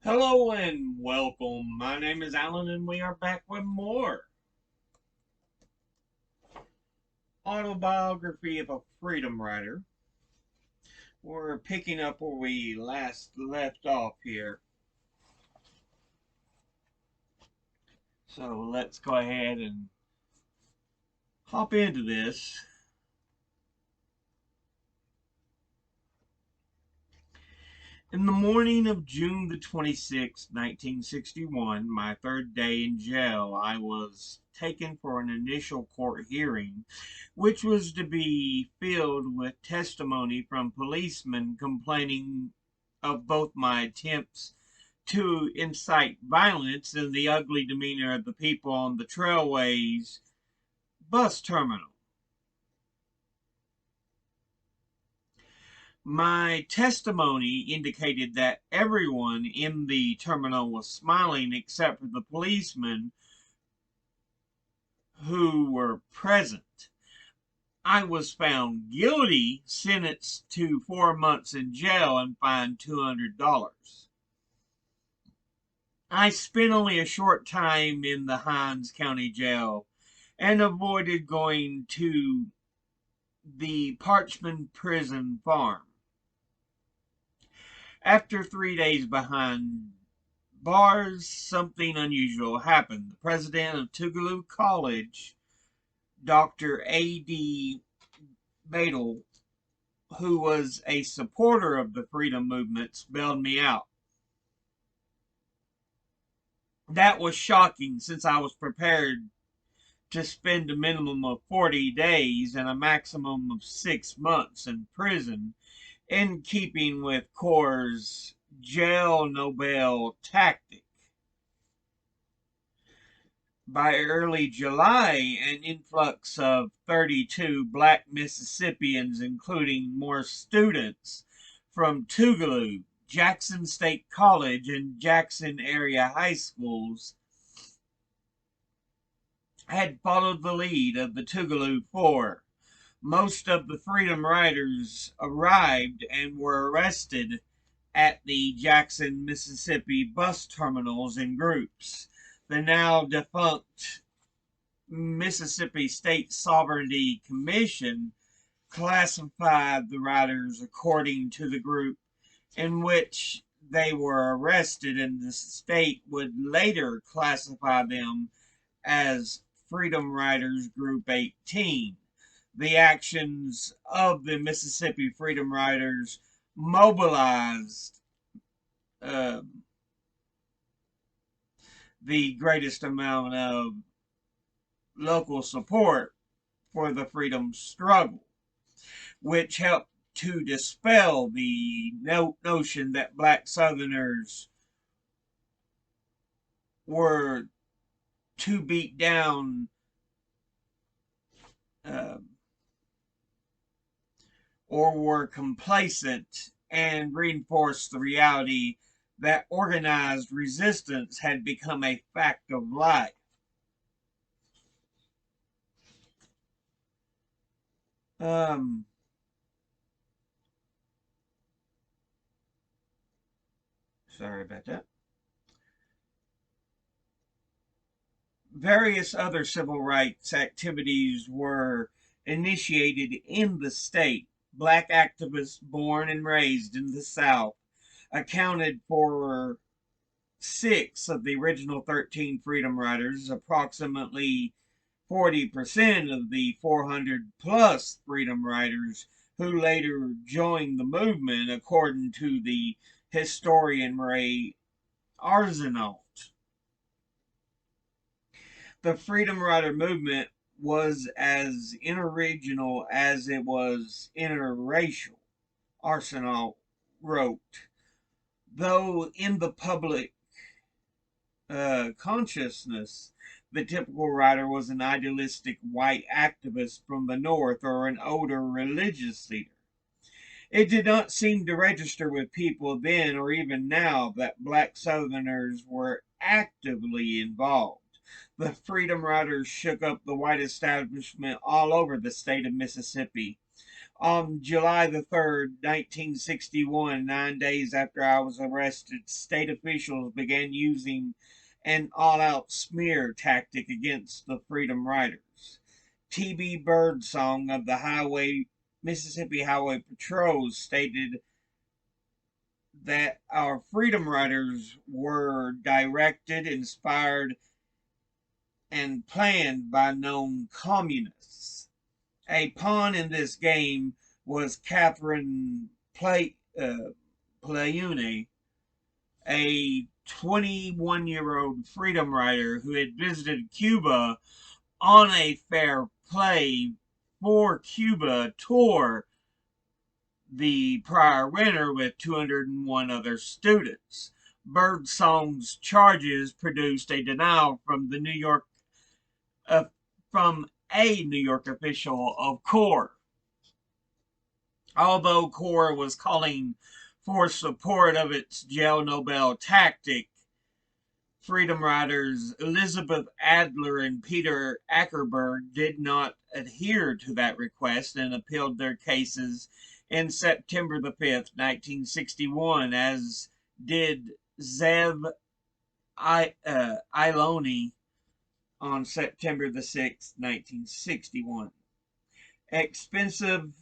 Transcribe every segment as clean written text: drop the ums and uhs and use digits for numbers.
Hello and welcome. My name is Alan, and we are back with more Autobiography of a Freedom Rider. We're picking up where we last left off here. So let's go ahead and hop into this. In the morning of June the 26th, 1961, my third day in jail, I was taken for an initial court hearing, which was to be filled with testimony from policemen complaining of both my attempts to incite violence and the ugly demeanor of the people on the Trailways bus terminal. My testimony indicated that everyone in the terminal was smiling except for the policemen who were present. I was found guilty, sentenced to 4 months in jail, and fined $200. I spent only a short time in the Hines County Jail and avoided going to the Parchman Prison Farm. After 3 days behind bars, something unusual happened. The president of Tougaloo College, Dr. A.D. Badel, who was a supporter of the freedom movements, bailed me out. That was shocking since I was prepared to spend a minimum of 40 days and a maximum of 6 months in prison, in keeping with Corps' jail no bail tactic. By early July, an influx of 32 black Mississippians, including more students from Tougaloo, Jackson State College, and Jackson area high schools, had followed the lead of the Tougaloo Four. Most of the Freedom Riders arrived and were arrested at the Jackson, Mississippi bus terminals in groups. The now defunct Mississippi State Sovereignty Commission classified the riders according to the group in which they were arrested, and the state would later classify them as Freedom Riders Group 18. The actions of the Mississippi Freedom Riders mobilized uh, the greatest amount of local support for the freedom struggle, which helped to dispel the notion that black Southerners were to beat down uh, or were complacent, and reinforced the reality that organized resistance had become a fact of life. Um, Sorry about that. Various other civil rights activities were initiated in the state. Black activists born and raised in the South accounted for 6 of the original 13 Freedom Riders, approximately 40% of the 400 plus Freedom Riders who later joined the movement, according to the historian Ray Arsenault. The Freedom Rider movement was as interregional as it was interracial, Arsenault wrote. Though in the public consciousness, the typical writer was an idealistic white activist from the North or an older religious leader. It did not seem to register with people then or even now that black Southerners were actively involved. The Freedom Riders shook up the white establishment all over the state of Mississippi. On July the 3rd, 1961, 9 days after I was arrested, state officials began using an all-out smear tactic against the Freedom Riders. T.B. Birdsong of the Mississippi Highway Patrol stated that our Freedom Riders were directed, inspired, and planned by known communists. A pawn in this game was Catherine Playune, a 21-year-old freedom rider who had visited Cuba on a Fair Play for Cuba tour the prior winter with 201 other students. Birdsong's charges produced a denial from the New York from a New York official of CORE. Although CORE was calling for support of its jail Nobel tactic, Freedom Riders Elizabeth Adler and Peter Ackerberg did not adhere to that request and appealed their cases in September the 5th, 1961, as did Zev Iloni on September the 6th, 1961. Expensive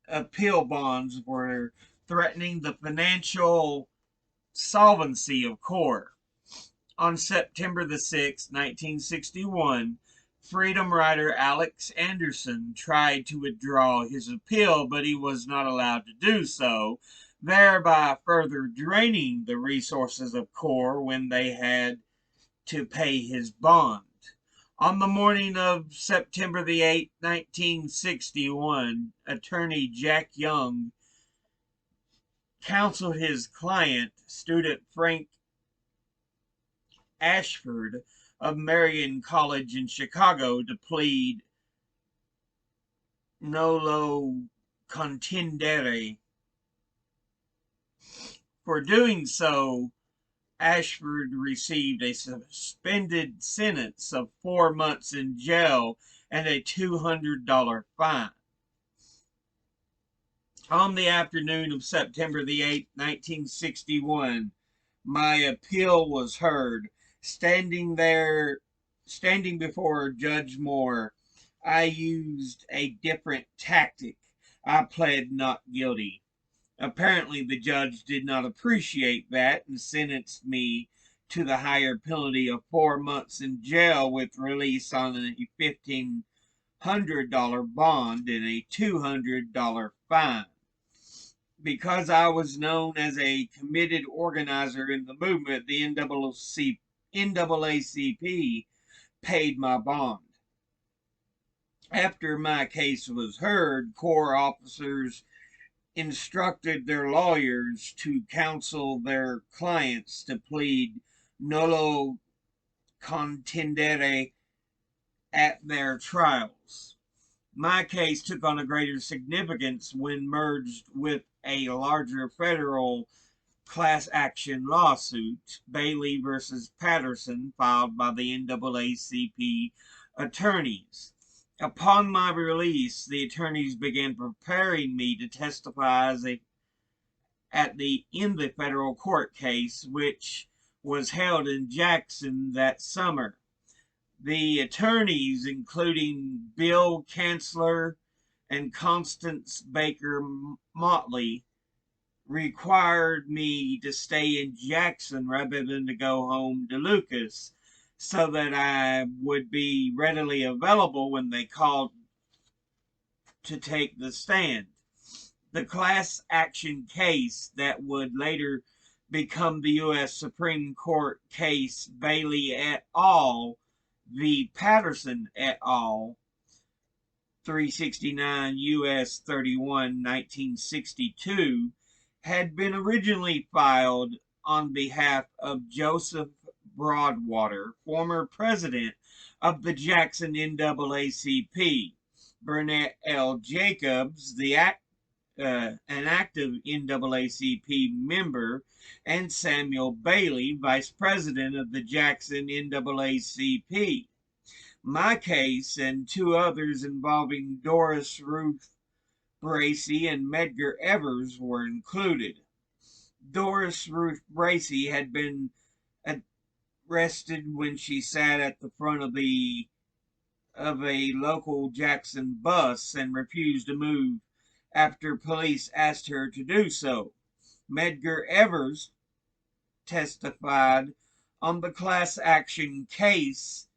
appeal bonds were threatening the financial solvency of CORE. On September the 6th, 1961, Freedom Rider Alex Anderson tried to withdraw his appeal, but he was not allowed to do so, thereby further draining the resources of CORE when they had to pay his bond. On the morning of September the 8th, 1961, attorney Jack Young counseled his client, student Frank Ashford of Marion College in Chicago, to plead nolo contendere. For doing so, Ashford received a suspended sentence of 4 months in jail and a $200 fine. On the afternoon of September the 8th, 1961, my appeal was heard. Standing before Judge Moore, I used a different tactic. I pled not guilty. Apparently, the judge did not appreciate that and sentenced me to the higher penalty of 4 months in jail with release on a $1,500 bond and a $200 fine. Because I was known as a committed organizer in the movement, the NAACP paid my bond. After my case was heard, CORE officers instructed their lawyers to counsel their clients to plead nolo contendere at their trials. My case took on a greater significance when merged with a larger federal class action lawsuit, Bailey versus Patterson, filed by the NAACP attorneys. Upon my release, the attorneys began preparing me to testify in the federal court case, which was held in Jackson that summer. The attorneys, including Bill Chancellor and Constance Baker Motley, required me to stay in Jackson rather than to go home to Lucas, so that I would be readily available when they called to take the stand. The class action case that would later become the U.S. Supreme Court case Bailey et al. V. Patterson et al. 369 U.S. 31, 1962, had been originally filed on behalf of Joseph Broadwater, former president of the Jackson NAACP, Burnett L. Jacobs, an active NAACP member, and Samuel Bailey, vice president of the Jackson NAACP. My case and two others involving Doris Ruth Bracy and Medgar Evers were included. Doris Ruth Bracy had been arrested when she sat at the front of a local Jackson bus and refused to move after police asked her to do so. Medgar Evers testified on the class action case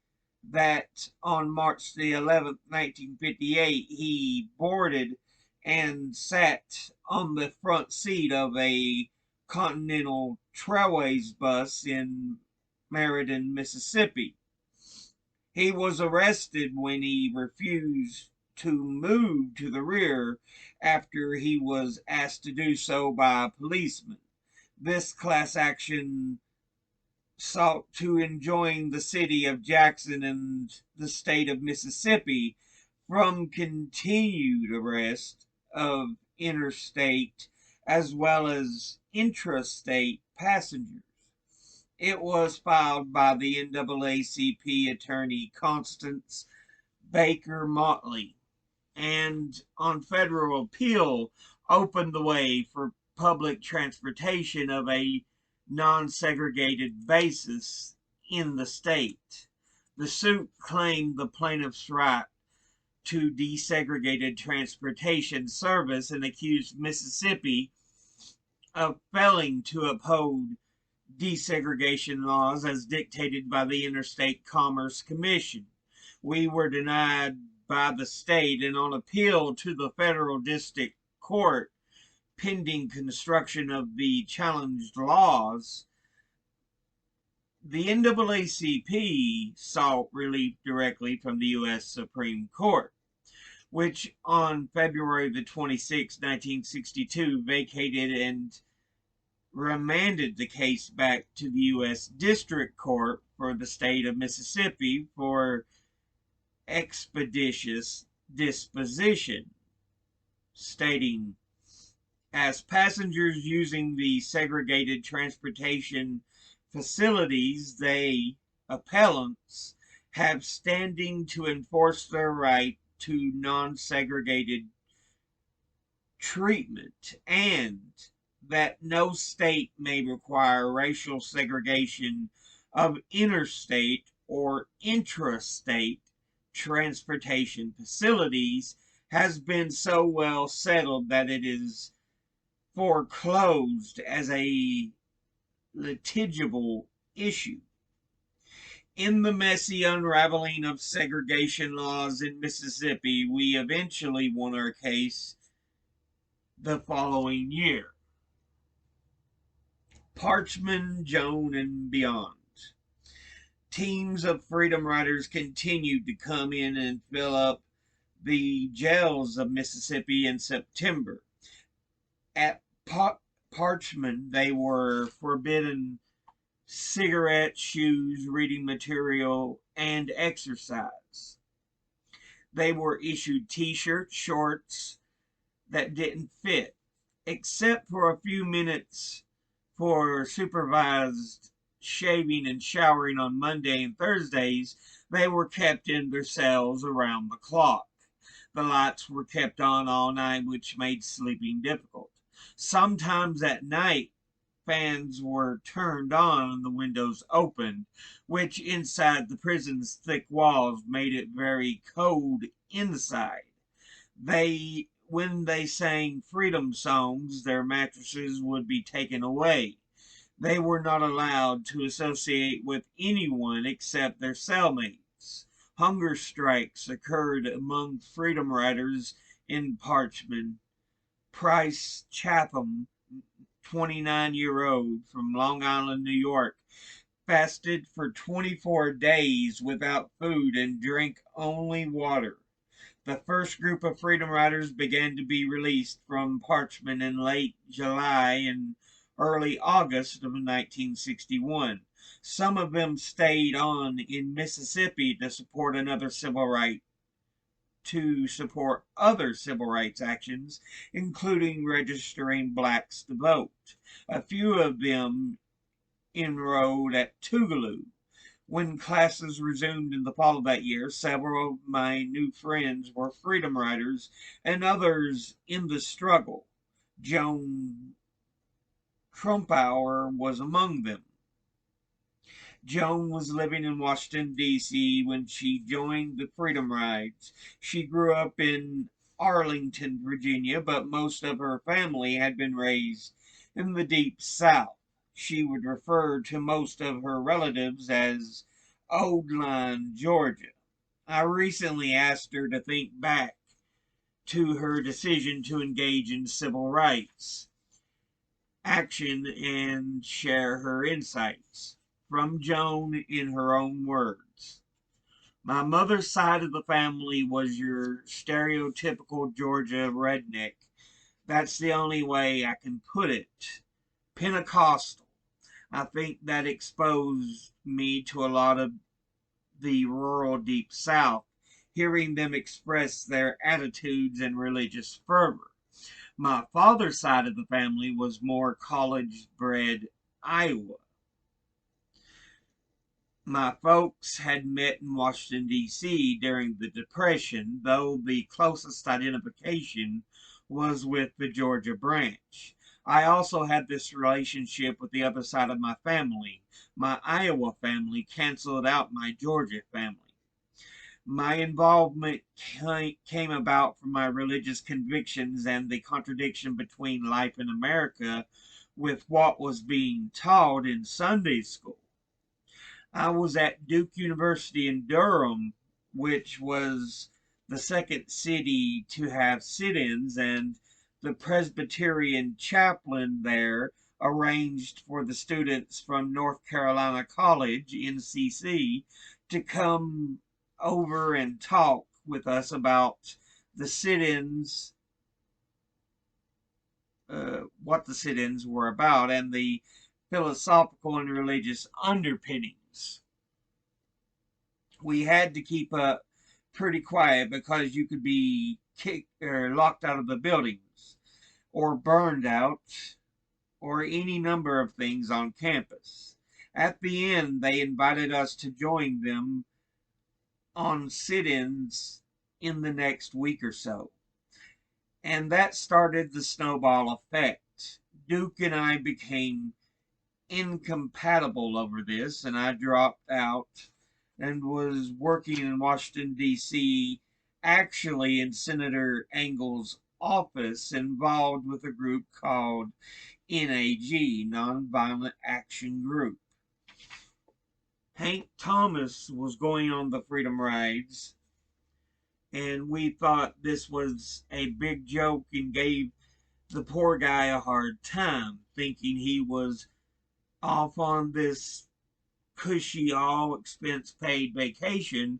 that on March the 11th, 1958, he boarded and sat on the front seat of a Continental Trailways bus in Meriden, Mississippi. He was arrested when he refused to move to the rear after he was asked to do so by a policeman. This class action sought to enjoin the city of Jackson and the state of Mississippi from continued arrest of interstate as well as intrastate passengers. It was filed by the NAACP attorney Constance Baker Motley, and on federal appeal opened the way for public transportation of a non-segregated basis in the state. The suit claimed the plaintiff's right to desegregated transportation service and accused Mississippi of failing to uphold desegregation laws as dictated by the Interstate Commerce Commission. We were denied by the state, and on appeal to the federal district court pending construction of the challenged laws, the NAACP sought relief directly from the U.S. Supreme Court, which on February the 26th, 1962, vacated and remanded the case back to the U.S. District Court for the state of Mississippi for expeditious disposition, stating, as passengers using the segregated transportation facilities, they, appellants, have standing to enforce their right to non-segregated treatment, and that no state may require racial segregation of interstate or intrastate transportation facilities has been so well settled that it is foreclosed as a litigible issue. In the messy unraveling of segregation laws in Mississippi, we eventually won our case the following year. Parchman, Joan, and beyond. Teams of freedom riders continued to come in and fill up the jails of Mississippi in September. At Parchman, they were forbidden cigarettes, shoes, reading material, and exercise. They were issued t-shirts, shorts that didn't fit, except for a few minutes for supervised shaving and showering on Monday and Thursdays. They were kept in their cells around the clock. The lights were kept on all night, which made sleeping difficult. Sometimes at night, fans were turned on and the windows opened, which inside the prison's thick walls made it very cold inside. When they sang freedom songs, their mattresses would be taken away. They were not allowed to associate with anyone except their cellmates. Hunger strikes occurred among freedom riders in Parchman. Price Chatham, 29-year-old from Long Island, New York, fasted for 24 days without food and drank only water. The first group of freedom riders began to be released from Parchman in late July and early August of 1961. Some of them stayed on in Mississippi to support other civil rights actions, including registering blacks to vote. A few of them enrolled at Tougaloo, When classes resumed in the fall of that year, several of my new friends were freedom riders and others in the struggle. Joan Krumpauer was among them. Joan was living in Washington, D.C. when she joined the Freedom Rides. She grew up in Arlington, Virginia, but most of her family had been raised in the Deep South. She would refer to most of her relatives as Old Line, Georgia. I recently asked her to think back to her decision to engage in civil rights action and share her insights. From Joan in her own words. My mother's side of the family was your stereotypical Georgia redneck. That's the only way I can put it. Pentecostal. I think that exposed me to a lot of the rural Deep South, hearing them express their attitudes and religious fervor. My father's side of the family was more college bred Iowa. My folks had met in Washington, D.C. during the Depression, though the closest identification was with the Georgia branch. I also had this relationship with the other side of my family. My Iowa family canceled out my Georgia family. My involvement came about from my religious convictions and the contradiction between life in America with what was being taught in Sunday school. I was at Duke University in Durham, which was the second city to have sit ins, and the Presbyterian chaplain there arranged for the students from North Carolina College, NCC, to come over and talk with us about the sit ins, what the sit ins were about, and the philosophical and religious underpinnings. We had to keep up pretty quiet because you could be kicked or locked out of the buildings or burned out or any number of things on campus. At the end, they invited us to join them on sit-ins in the next week or so. And that started the snowball effect. Duke and I became incompatible over this, and I dropped out and was working in Washington, D.C., actually in Senator Engel's office, involved with a group called NAG, Nonviolent Action Group. Hank Thomas was going on the Freedom Rides, and we thought this was a big joke and gave the poor guy a hard time, thinking he was off on this cushy, all expense paid vacation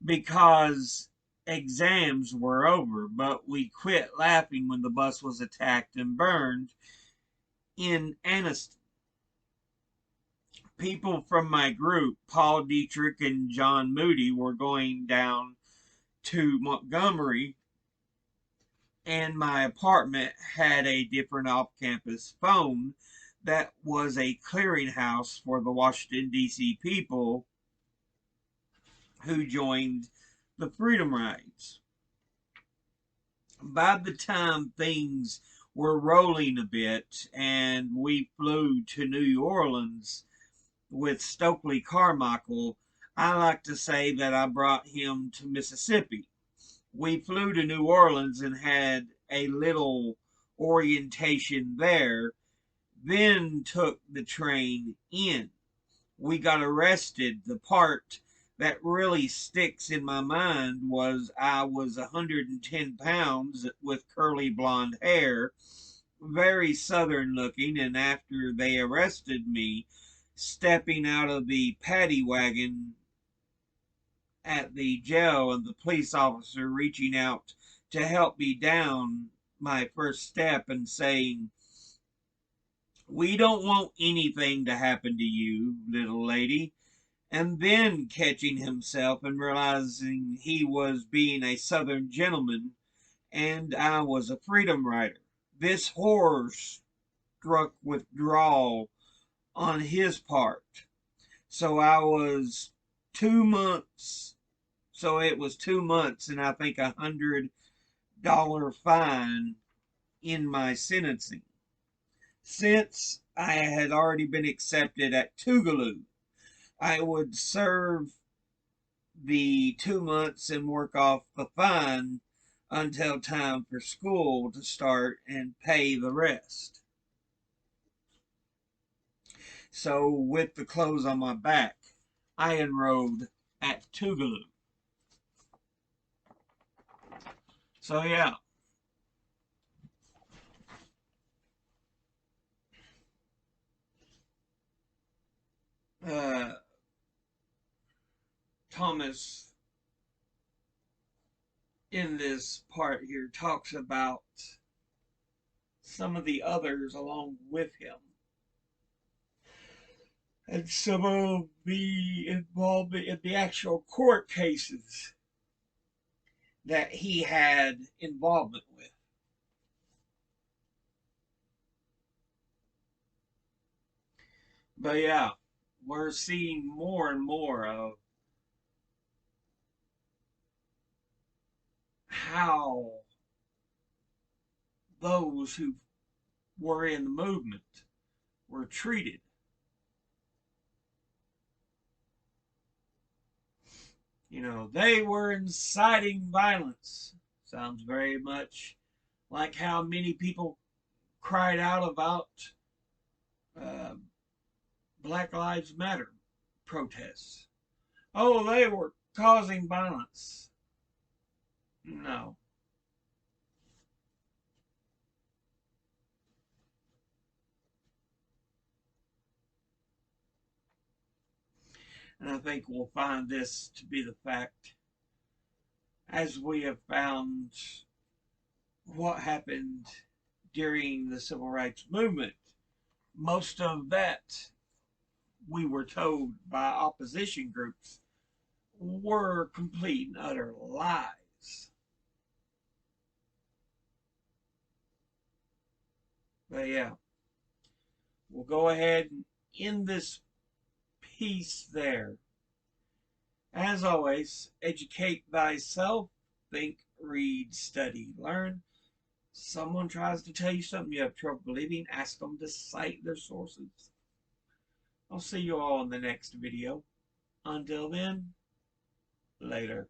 because exams were over. But we quit laughing when the bus was attacked and burned in Anniston. People from my group, Paul Dietrich and John Moody, were going down to Montgomery, and my apartment had a different off campus phone that was a clearinghouse for the Washington, D.C. people who joined the Freedom Rides. By the time things were rolling a bit and we flew to New Orleans with Stokely Carmichael, I like to say that I brought him to Mississippi. We flew to New Orleans and had a little orientation there, then took the train in. We got arrested. The part that really sticks in my mind was I was 110 pounds with curly blonde hair, very southern looking, and after they arrested me, stepping out of the paddy wagon at the jail and the police officer reaching out to help me down my first step and saying, "We don't want anything to happen to you, little lady," and then catching himself and realizing he was being a southern gentleman and I was a freedom rider. This horror struck withdrawal on his part. So I was 2 months. So it was 2 months, and I think $100 fine in my sentencing. Since I had already been accepted at Tougaloo, I would serve the 2 months and work off the fine until time for school to start and pay the rest. So with the clothes on my back, I enrolled at Tougaloo. So yeah. Uh, Thomas in this part here talks about some of the others along with him and some of the involvement in the actual court cases that he had involvement with. But yeah, we're seeing more and more of how those who were in the movement were treated. You know, they were inciting violence. Sounds very much like how many people cried out about uh, Black Lives Matter protests. Oh, they were causing violence. No. And I think we'll find this to be the fact as we have found what happened during the civil rights movement. Most of that, we were told by opposition groups, were complete and utter lies. But yeah, we'll go ahead and end this piece there. As always, educate thyself, think, read, study, learn. Someone tries to tell you something you have trouble believing, ask them to cite their sources. I'll see you all in the next video. Until then, later.